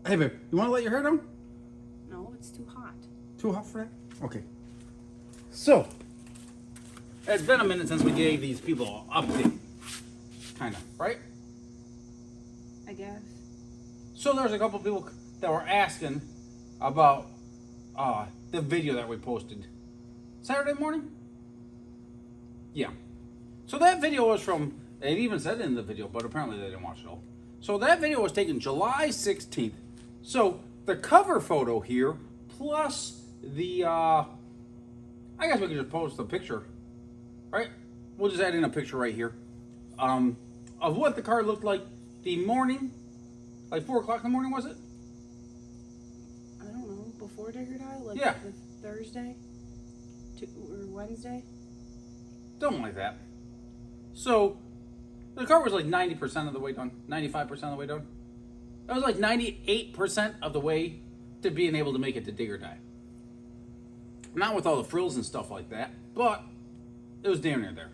Hey, babe, you want to let your hair down? No, it's too hot. Too hot for that? Okay. So, it's been a minute since we gave these people an update. Kind of, right? I guess. So there's a couple people that were asking about the video that we posted Saturday morning. Yeah. So that video was from, it even said it in the video, but apparently they didn't watch it all. So that video was taken July 16th. So the cover photo here, plus the, I guess we could just post a picture, right? We'll just add in a picture right here of what the car looked like the morning, like 4 o'clock in the morning, was it? I don't know. Before Digger Die? Like Yeah. the Thursday? Or Wednesday? Something like that. So the car was like 90% of the way done, 95% of the way done. That was like 98% of the way to being able to make it to Digger Die. Not with all the frills and stuff like that, but it was damn near there.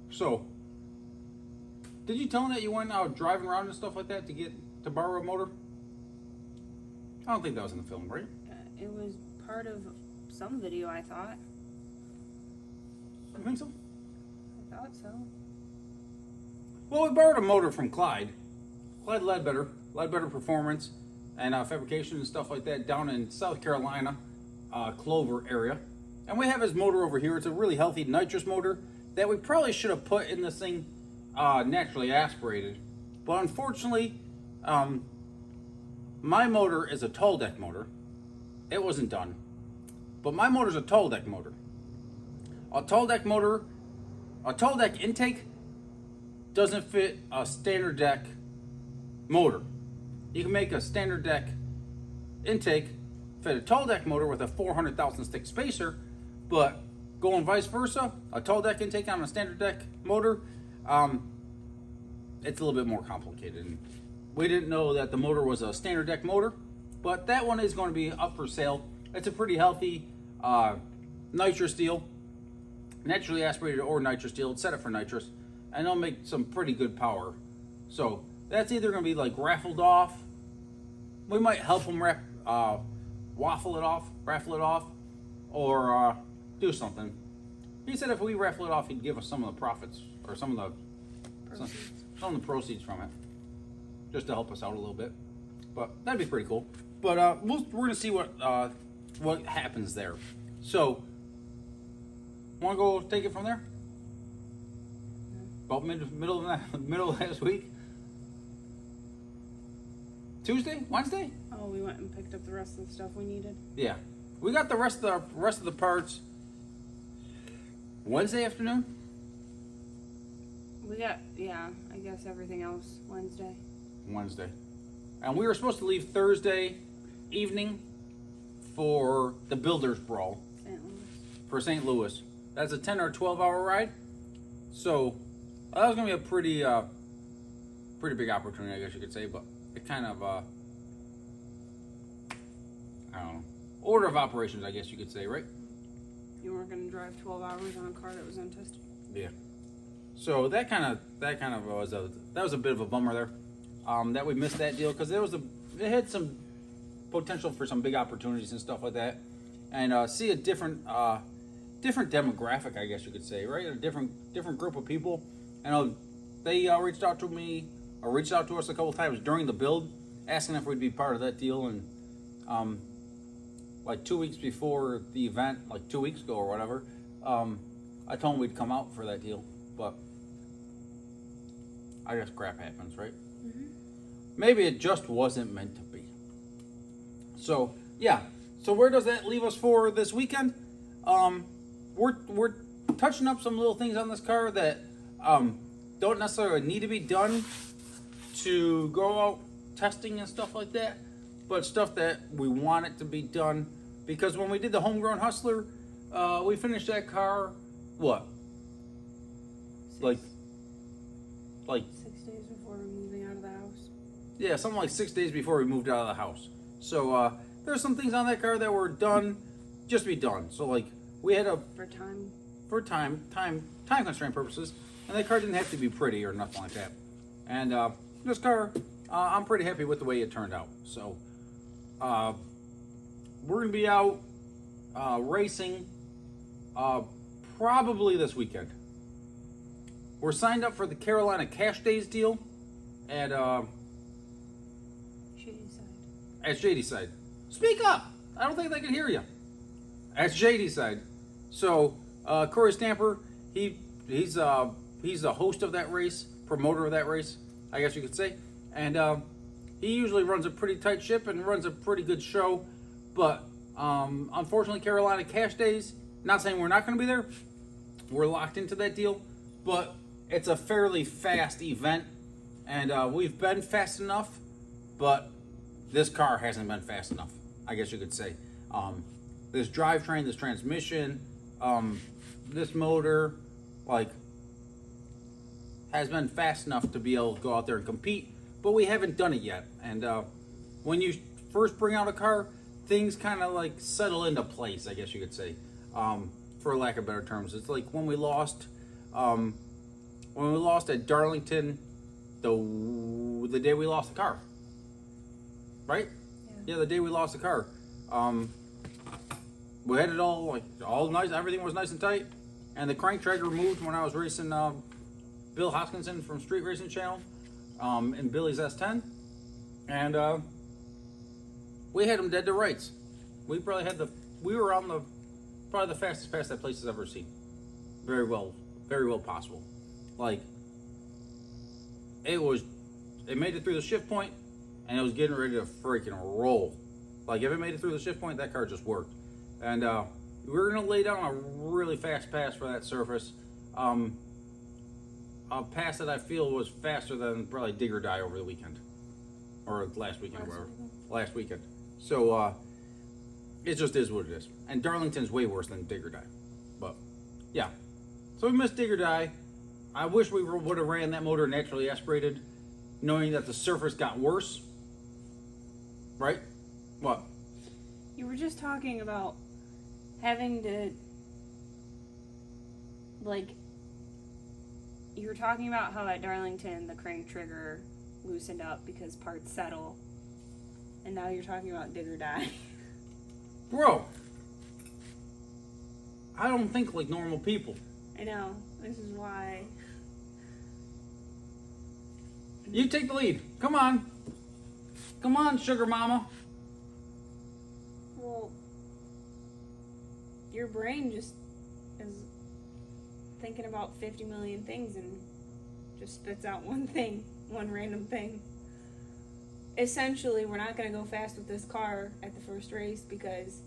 So, did you tell him that you went out driving around and stuff like that to borrow a motor? I don't think that was in the film, right? It was part of some video, I thought. You think so? I thought so. Well, we borrowed a motor from Clyde Ledbetter Performance, and fabrication and stuff like that down in South Carolina, Clover area. And we have his motor over here. It's a really healthy nitrous motor that we probably should have put in this thing naturally aspirated. But unfortunately, my motor is a tall deck motor. It wasn't done. But my motor is a tall deck motor. A tall deck intake doesn't fit a standard deck motor. You can make a standard deck intake fit a tall deck motor with a 400,000 stick spacer, but going vice versa, a tall deck intake on a standard deck motor, it's a little bit more complicated. And we didn't know that the motor was a standard deck motor, but that one is going to be up for sale. It's a pretty healthy nitrous steel, naturally aspirated or nitrous steel. It's set up for nitrous, and they'll make some pretty good power. So that's either going to be like raffled off. We might help them raffle it off, or do something. He said if we raffle it off, he'd give us some of the profits or some of the proceeds from it, just to help us out a little bit. But that'd be pretty cool. But we're gonna see what happens there. So, want to go take it from there? About middle of last week. Tuesday? Wednesday? Oh, we went and picked up the rest of the stuff we needed. Yeah. We got the rest of the parts Wednesday afternoon? We got, yeah, I guess everything else Wednesday. Wednesday. And we were supposed to leave Thursday evening for the Builders Brawl. St. Louis. For St. Louis. That's a 10 or 12 hour ride. So that was going to be a pretty big opportunity, I guess you could say, but it kind of, I don't know, order of operations, I guess you could say, right? You weren't going to drive 12 hours on a car that was untested. Yeah. So that kind of was a bit of a bummer there, that we missed that deal, because it had some potential for some big opportunities and stuff like that, and see a different demographic, I guess you could say, right? A different group of people. I know they reached out to me, or reached out to us a couple times during the build, asking if we'd be part of that deal, and like 2 weeks before the event, like 2 weeks ago or whatever, I told them we'd come out for that deal, but I guess crap happens, right? Mm-hmm. Maybe it just wasn't meant to be. So yeah. So where does that leave us for this weekend? We're touching up some little things on this car that don't necessarily need to be done to go out testing and stuff like that, but stuff that we want it to be done, because when we did the homegrown Hustler, we finished that car, what? Like 6 days before moving out of the house. Yeah, something like 6 days before we moved out of the house. So there's some things on that car that were done just to be done. So like we had for time constraint purposes, and that car didn't have to be pretty or nothing like that. And this car, I'm pretty happy with the way it turned out. So we're going to be out racing probably this weekend. We're signed up for the Carolina Cash Days deal at Shadyside. Speak up! I don't think they can hear you. At Shadyside. So Corey Stamper, he's the host of that race, promoter of that race, I guess you could say, and he usually runs a pretty tight ship and runs a pretty good show. But unfortunately, Carolina Cash Days. Not saying we're not going to be there. We're locked into that deal, but it's a fairly fast event, and we've been fast enough, but this car hasn't been fast enough, I guess you could say. This drivetrain, this transmission, this motor, like, has been fast enough to be able to go out there and compete, but we haven't done it yet. And when you first bring out a car, things kind of like settle into place, I guess you could say, for lack of better terms. It's like when we lost at Darlington, the day we lost the car, right? Yeah, the day we lost the car. We had it all nice. Everything was nice and tight, and the crank trigger moved when I was racing Bill Hoskinson from Street Racing Channel in Billy's S10, and we had him dead to rights. We were on probably the fastest pass that place has ever seen. Very well possible. Like, it made it through the shift point, and it was getting ready to freaking roll. Like, if it made it through the shift point, that car just worked. And we were going to lay down a really fast pass for that surface. A pass that I feel was faster than probably Dig or Die over the weekend. Or last weekend or whatever. Last weekend. So, it just is what it is. And Darlington's way worse than Dig or Die. But, yeah. So we missed Dig or Die. I wish we would have ran that motor naturally aspirated, knowing that the surface got worse. Right? What? You were just talking about having to, like, you were talking about how at Darlington the crank trigger loosened up because parts settle, and now you're talking about Dig or Die. Bro, I don't think like normal people. I know. This is why. You take the lead. Come on. Come on, sugar mama. Well, your brain just is thinking about 50 million things and just spits out one thing, one random thing. Essentially, we're not going to go fast with this car at the first race because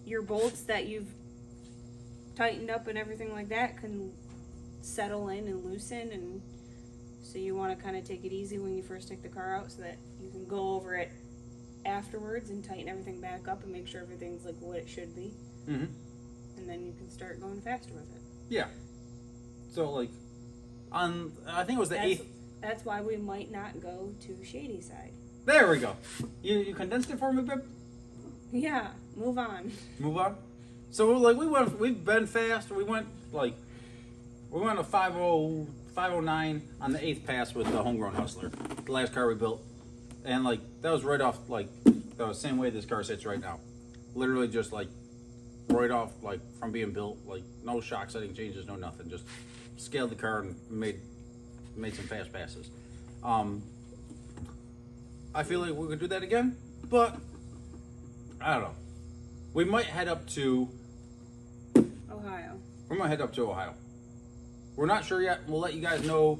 your bolts that you've tightened up and everything like that can settle in and loosen, and so you want to kind of take it easy when you first take the car out so that you can go over it afterwards and tighten everything back up and make sure everything's like what it should be. Mm-hmm. And then you can start going faster with it. Yeah. So like, I think it was the 8th. That's why we might not go to Shadyside. There we go. You condensed it for me, babe? Yeah, move on. Move on. So like we've been fast. We went a 509 on the 8th pass with the homegrown Hustler, the last car we built, and like that was right off like the same way this car sits right now. Literally just like right off like from being built, like no shock setting changes, no nothing. Just scaled the car and made some fast passes. I feel like we could do that again, but I don't know. We might head up to Ohio. We might head up to Ohio. We're not sure yet. We'll let you guys know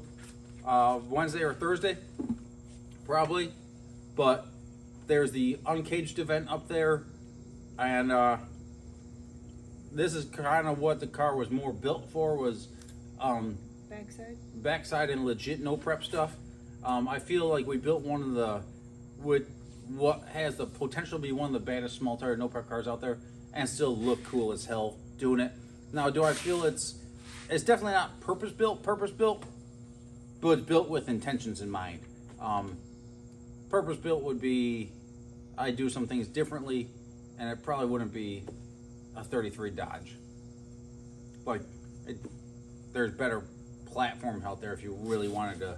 Wednesday or Thursday, probably. But there's the Uncaged event up there, and this is kind of what the car was more built for, was backside and legit no prep stuff. I feel like we built one of the what has the potential to be one of the baddest small tire no prep cars out there, and still look cool as hell doing it. Now, do I feel it's definitely not purpose built, but it's built with intentions in mind. Purpose built would be I do some things differently, and it probably wouldn't be a 33 Dodge. Like, there's better platforms out there if you really wanted to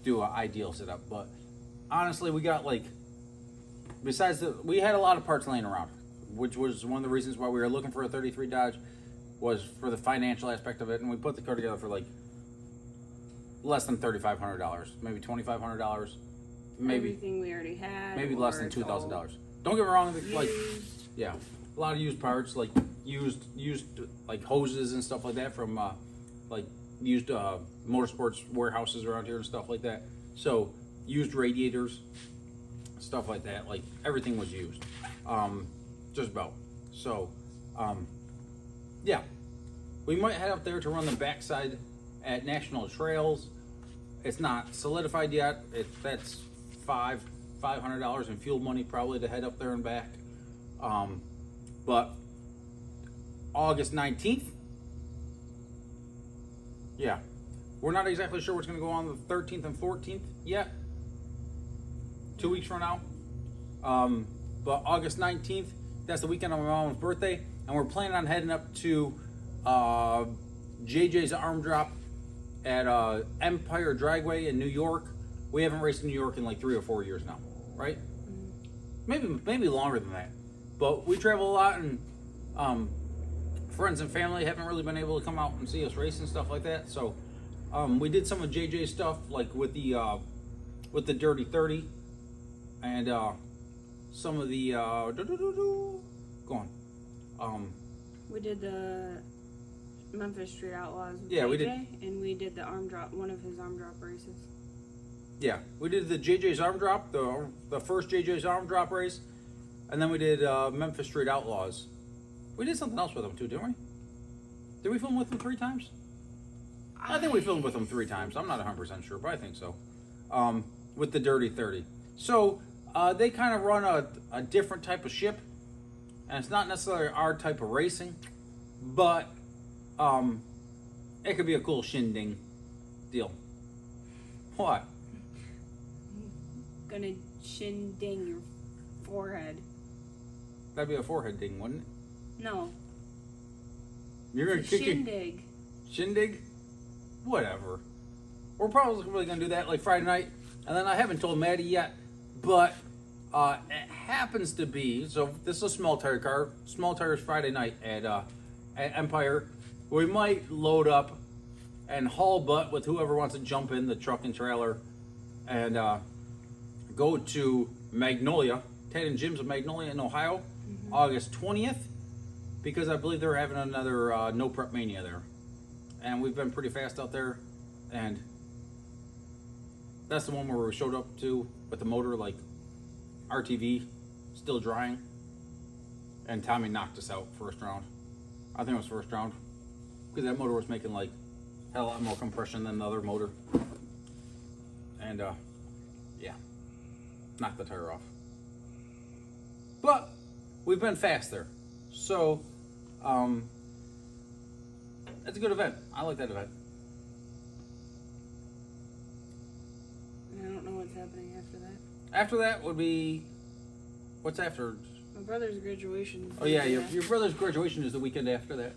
do an ideal setup. But honestly, we got like besides we had a lot of parts laying around, which was one of the reasons why we were looking for a 33 Dodge, was for the financial aspect of it, and we put the car together for like less than $3,500, maybe $2,500, maybe everything we already had, maybe less than $2,000. Don't get me wrong, like yeah, a lot of used parts, like used like hoses and stuff like that from like used motorsports warehouses around here and stuff like that. So used radiators, stuff like that, like everything was used, just about. So yeah, we might head up there to run the backside at National Trails. It's not solidified yet. That's $500 in fuel money probably to head up there and back. But August 19th, yeah, we're not exactly sure what's going to go on the 13th and 14th yet. 2 weeks from now. But August 19th, that's the weekend of my mom's birthday, and we're planning on heading up to JJ's Arm Drop at Empire Dragway in New York. We haven't raced in New York in like 3 or 4 years now, right? Maybe longer than that. But we travel a lot, and friends and family haven't really been able to come out and see us race and stuff like that. So we did some of JJ's stuff, like with the Dirty 30, and some of the go on. We did the Memphis Street Outlaws with Yeah, JJ, we did. and we did the arm drop, one of his arm drop races. Yeah, we did the JJ's Arm Drop, the first JJ's Arm Drop race, and then we did Memphis Street Outlaws. We did something else with them too, didn't we? Did we film with them 3 times? I think we filmed with them 3 times. I'm not 100% sure, but I think so. With the Dirty 30. So they kind of run a different type of ship, and it's not necessarily our type of racing, but it could be a cool shindig deal. What? Gonna shindig your forehead. That'd be a forehead ding, wouldn't it? No. You're gonna kick Shindig. Shindig? Whatever. We're probably gonna do that like Friday night, and then I haven't told Maddy yet, but it happens to be, so this is a small tire car, small tires Friday night at Empire. We might load up and haul butt with whoever wants to jump in the truck and trailer and go to Magnolia, Ted and Jim's of Magnolia in Ohio, August 20th, because I believe they're having another No Prep Mania there. And we've been pretty fast out there, and that's the one where we showed up to with the motor, like RTV, still drying, and Tommy knocked us out first round. I think it was first round, because that motor was making like had a lot more compression than the other motor, and yeah, knocked the tire off. But we've been fast there, so it's a good event. I like that event. I don't know what's happening after that. After that would be, what's after? My brother's graduation. Oh yeah, your brother's graduation is the weekend after that.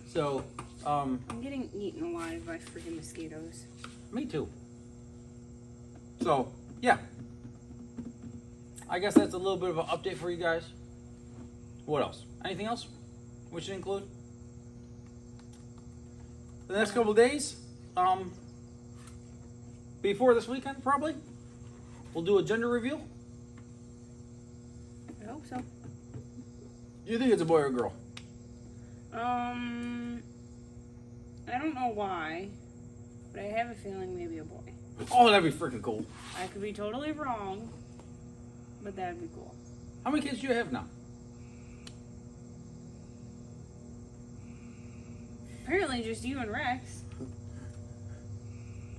So, I'm getting eaten alive by freaking mosquitoes. Me too. So, yeah. I guess that's a little bit of an update for you guys. What else? Anything else we should include? The next couple of days, before this weekend probably, we'll do a gender reveal. I hope so. Do you think it's a boy or a girl? I don't know why, but I have a feeling maybe a boy. Oh, that'd be freaking cool. I could be totally wrong, but that'd be cool. How many kids do you have now? Apparently just you and Rex.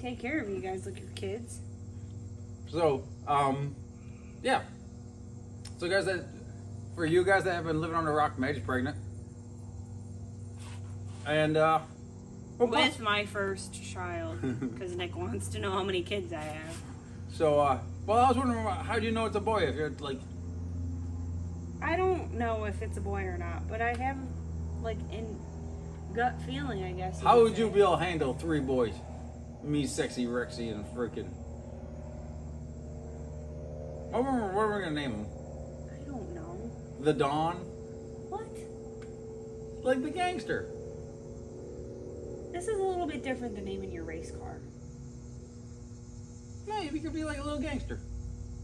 Take care of you guys like your kids. So, yeah. So guys, for you guys that have been living on a rock, Maddy's pregnant. And, with my first child, because Nick wants to know how many kids I have. So, well, I was wondering, how do you know it's a boy if you're like... I don't know if it's a boy or not, but I have, like, in gut feeling, I guess. How would you be able to handle 3 boys? Me, Sexy, Rexy, and freaking... What are we going to name them? The Don. What? Like the gangster. This is a little bit different than naming your race car. No, you could be like a little gangster.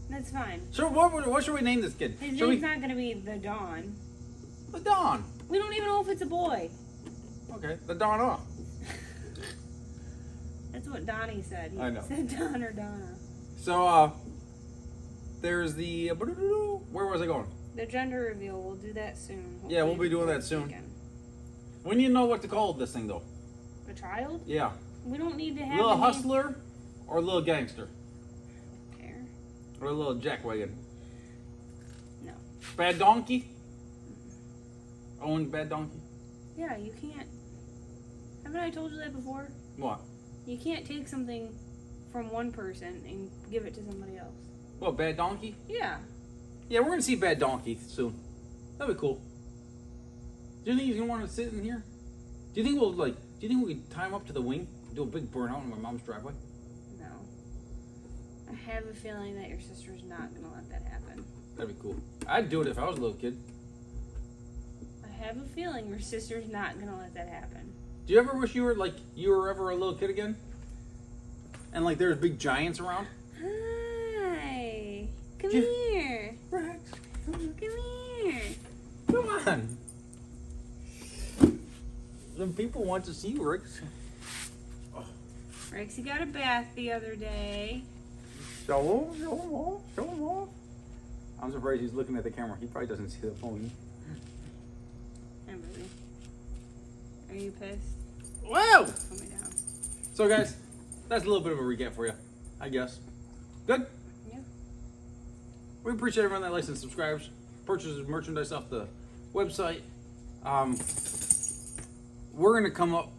That's fine. So what should we name this kid? His Should name's not going to be the Don. The Don. We don't even know if it's a boy. Okay, the Don off. That's what Donnie said. He I know. said Don or Donna. So, there's the... Where was I going? The gender reveal, we'll do that soon. Yeah, we'll be doing Hopefully that soon. weekend. When you know what to call this thing, though? A child? Yeah. We don't need to have Little a name. hustler or little gangster? Care. Or a little jackwagon? No. Bad donkey? Owen bad donkey? Yeah, you can't. Haven't I told you that before? What? You can't take something from one person and give it to somebody else. What, bad donkey? Yeah. Yeah, we're gonna see bad donkey soon. That'd be cool. Do you think he's gonna want to sit in here? Do you think we'll do you think we can tie him up to the wing and do a big burnout in my mom's driveway? No. I have a feeling that your sister's not gonna let that happen. That'd be cool. I'd do it if I was a little kid. I have a feeling your sister's not gonna let that happen. Do you ever wish you were ever a little kid again? And like there's big giants around? Hi. Come Yeah. here. Rex, Come here. come on. Some people want to see you, Rex. Rexy got a bath the other day. Show him off, show him off. I'm surprised he's looking at the camera. He probably doesn't see the phone. I'm busy. Are you pissed? Whoa! Put me down. So guys, that's a little bit of a recap for you, I guess. Good? Yeah. We appreciate everyone that likes and subscribes, purchases merchandise off the website. We're gonna come up.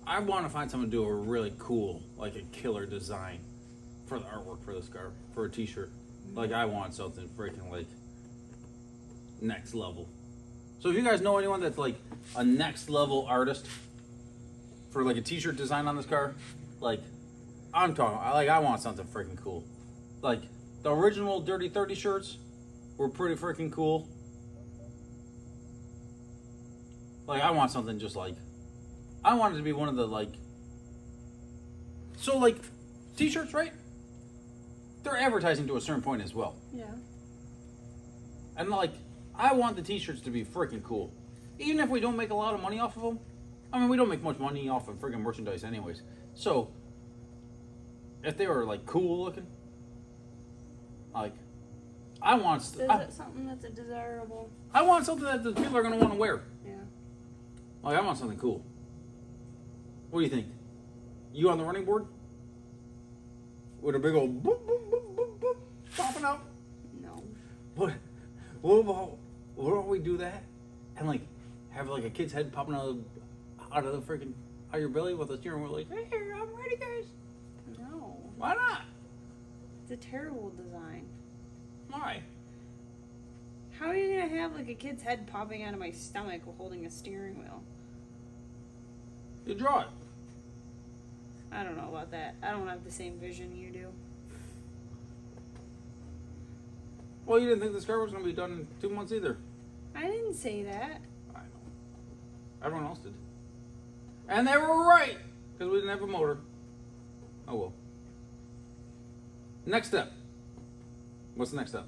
I want to find someone to do a really cool, like a killer design for the artwork for this car, for a t-shirt. Like I want something freaking like next level. So if you guys know anyone that's like a next level artist for like a t-shirt design on this car, like I'm talking, I want something freaking cool. Like the original Dirty 30 shirts were pretty freaking cool. Like I want something just like, I want it to be one of the like, so like t-shirts, right? They're advertising to a certain point as well. Yeah. And like, I want the t-shirts to be freaking cool. Even if we don't make a lot of money off of them. I mean, we don't make much money off of freaking merchandise anyways. So, if they were like cool looking, like, I want Is it something that's a desirable? I want something that the people are going to want to wear. Yeah. Like, I want something cool. What do you think? You on the running board? With a big old boop, boop, boop, boop, boop, popping out? No. What don't we do that? And like, have like a kid's head popping out of the freaking, out of your belly with a steering wheel like, hey, I'm ready, guys. No. Why not? It's a terrible design. Why? How are you gonna have like a kid's head popping out of my stomach while holding a steering wheel? You draw it. I don't know about that. I don't have the same vision you do. Well, you didn't think this car was going to be done in 2 months either. I didn't say that. I know. Everyone else did. And they were right, because we didn't have a motor. Oh well. Next step. What's the next step?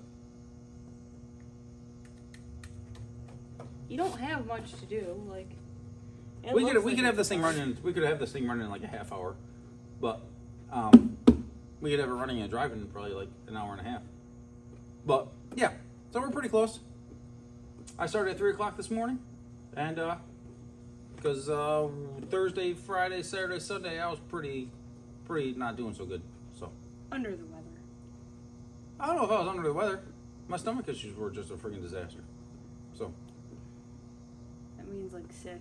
You don't have much to do. Like We could have this thing running. We could have this thing running in like a half hour, but we could have it running and driving in probably like an hour and a half. But yeah, so we're pretty close. I started at 3 o'clock this morning, and because Thursday, Friday, Saturday, Sunday, I was pretty not doing so good. So under the weather. I don't know if I was under the weather. My stomach issues were just a freaking disaster. So That means like sick.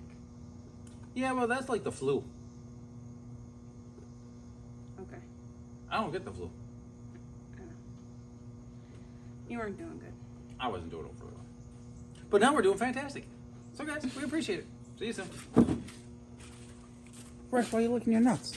yeah, well that's like the flu. Okay. I don't get the flu. You weren't doing good. I wasn't doing it for well. But now we're doing fantastic. So guys, we appreciate it. See you soon. Rex, why are you licking your nuts?